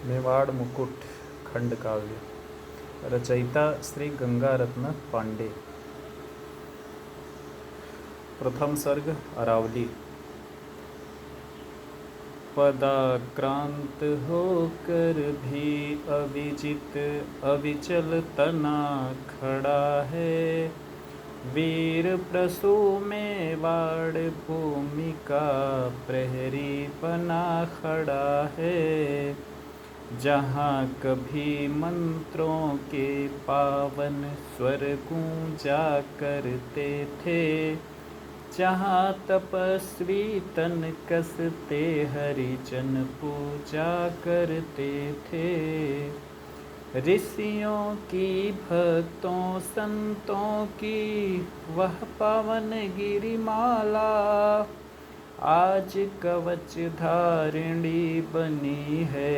मेवाड़ मुकुट खंड काव्य। रचयिता श्री गंगारत्न पांडे। प्रथम सर्ग अरावली। पदाक्रांत होकर भी अविजित अविचल तना खड़ा है। वीर प्रसू में वाड़ भूमि का प्रहरी बना खड़ा है। जहाँ कभी मंत्रों के पावन स्वर गूंजा करते थे, जहाँ तपस्वी तन कसते हरिजन पूजा करते थे। ऋषियों की भक्तों संतों की वह पावन गिरिमाला आज कवच धारिणी बनी है।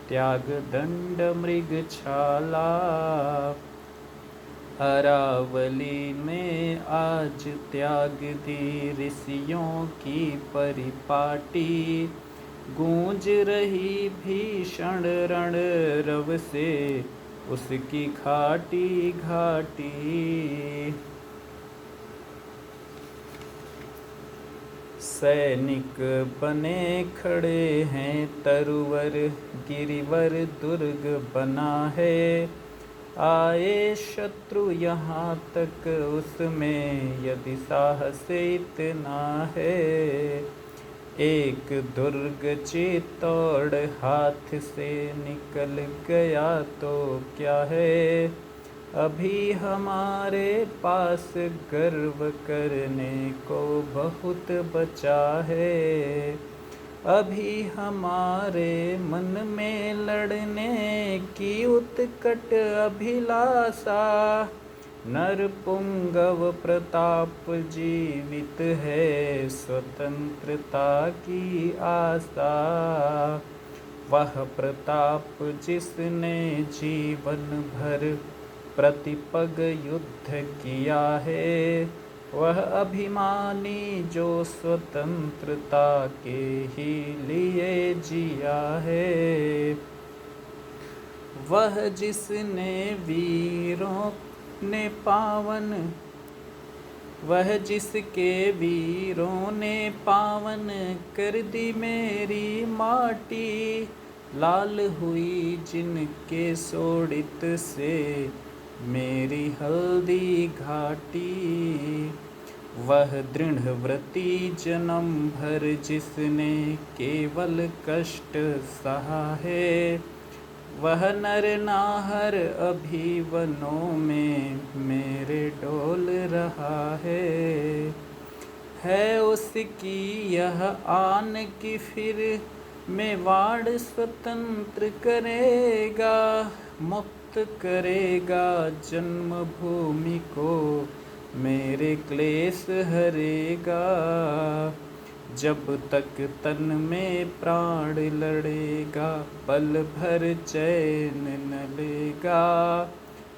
त्याग दंड मृगछाला अरावली में आज त्याग दी ऋषियों की परिपाटी। गूंज रही भीषण रण रव से उसकी घाटी घाटी। सैनिक बने खड़े हैं तरुवर गिरिवर दुर्ग बना है। आए शत्रु यहाँ तक उसमें यदि साहस इतना है। एक दुर्ग चित्तौड़ हाथ से निकल गया तो क्या है। अभी हमारे पास गर्व करने को बहुत बचा है। अभी हमारे मन में लड़ने की उत्कट अभिलाषा। नरपुंगव प्रताप जीवित है स्वतंत्रता की आशा। वह प्रताप जिसने जीवन भर प्रतिपग युद्ध किया है। वह अभिमानी जो स्वतंत्रता के ही लिए जिया है। वह जिसने वीरों ने पावन वह जिसके वीरों ने पावन कर दी मेरी माटी। लाल हुई जिनके शोणित से मेरी हल्दी घाटी। वह दृढ़ व्रती जन्म भर जिसने केवल कष्ट सहा है। वह नर नाहर अभी वनों में मेरे डोल रहा है उसकी यह आन की फिर मेवाड़ स्वतंत्र करेगा। मुक्त करेगा जन्मभूमि को मेरे क्लेश हरेगा। जब तक तन में प्राण लड़ेगा पल भर चैन न लेगा।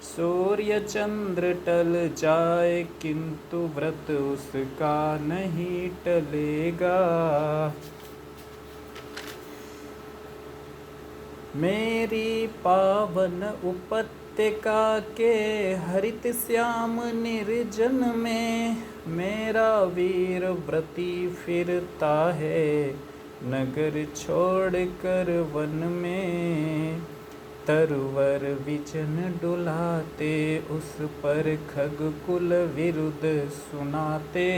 सूर्य चंद्र टल जाए किंतु व्रत उसका नहीं टलेगा। मेरी पावन उपत्यका के हरित श्याम निर्जन में मेरा वीर व्रती फिरता है नगर छोड़कर वन में। तरुवर विजन डुलाते उस पर खगकुल विरुद्ध सुनाते।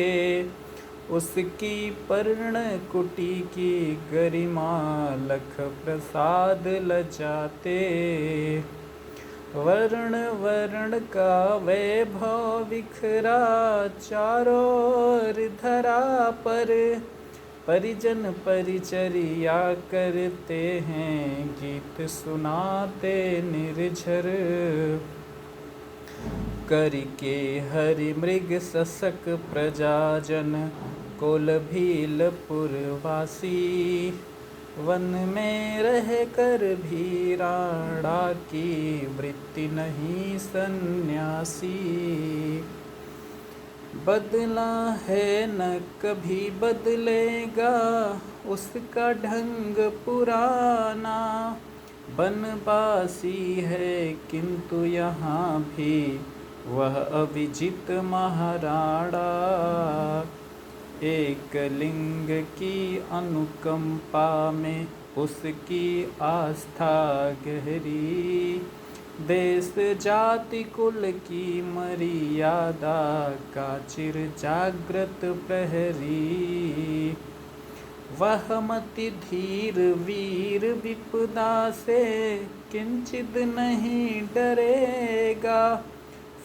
उसकी पर्ण कुटी की गरिमा लख प्रसाद लजाते। वर्ण वर्ण का वैभव बिखरा चारों ओर धरा पर। परिजन परिचर्या करते हैं गीत सुनाते निर्झर। करके हरि मृग ससक प्रजाजन कुल भीलपुरवासी। वन में रह कर भी राणा की वृत्ति नहीं सन्यासी। बदला है न कभी बदलेगा उसका ढंग पुराना। बनवासी है किंतु यहाँ भी वह अविजित महाराणा। एक लिंग की अनुकंपा में उसकी आस्था गहरी, देश जाति कुल की मर्यादा का चिर जागृत प्रहरी। वह मति धीर वीर विपदा से किंचित नहीं डरेगा,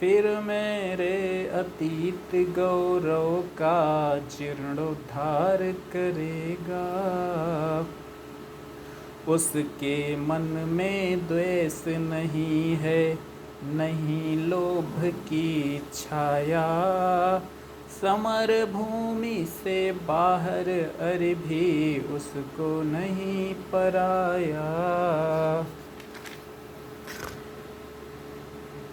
फिर मेरे अतीत गौरव का जीर्णोद्धार करेगा। उसके मन में द्वेष नहीं है, नहीं लोभ की छाया, समर भूमि से बाहर अरे भी उसको नहीं पराया।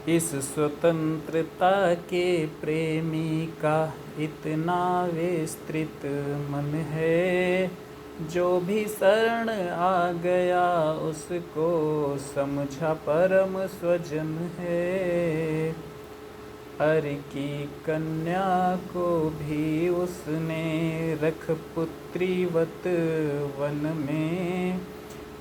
इस स्वतंत्रता के प्रेमी का इतना विस्तृत मन है, जो भी शरण आ गया उसको समझा परम स्वजन है। हरि की कन्या को भी उसने रख पुत्रीवत वन में,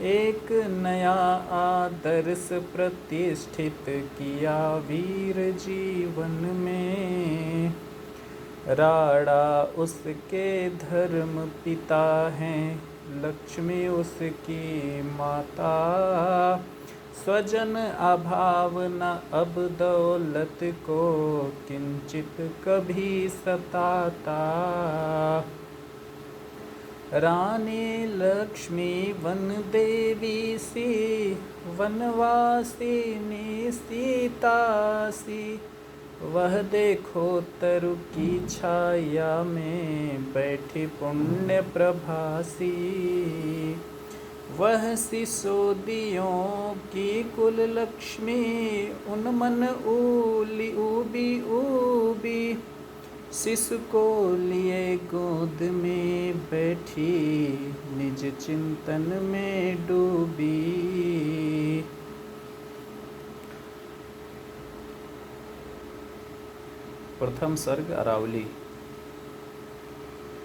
एक नया आदर्श प्रतिष्ठित किया वीर जीवन में। राणा उसके धर्म पिता हैं, लक्ष्मी उसकी माता, स्वजन अभाव न अब दौलत को किंचित कभी सताता। रानी लक्ष्मी वन देवी सी, वनवासिनी सीता सी, वह देखो तरु की छाया में बैठी पुण्य प्रभासी। वह सिसोदियों की कुल लक्ष्मी, उन्मन ऊली ऊबी ऊबी, शिशु को लिए गोद में बैठी निज चिंतन में डूबी। प्रथम सर्ग अरावली।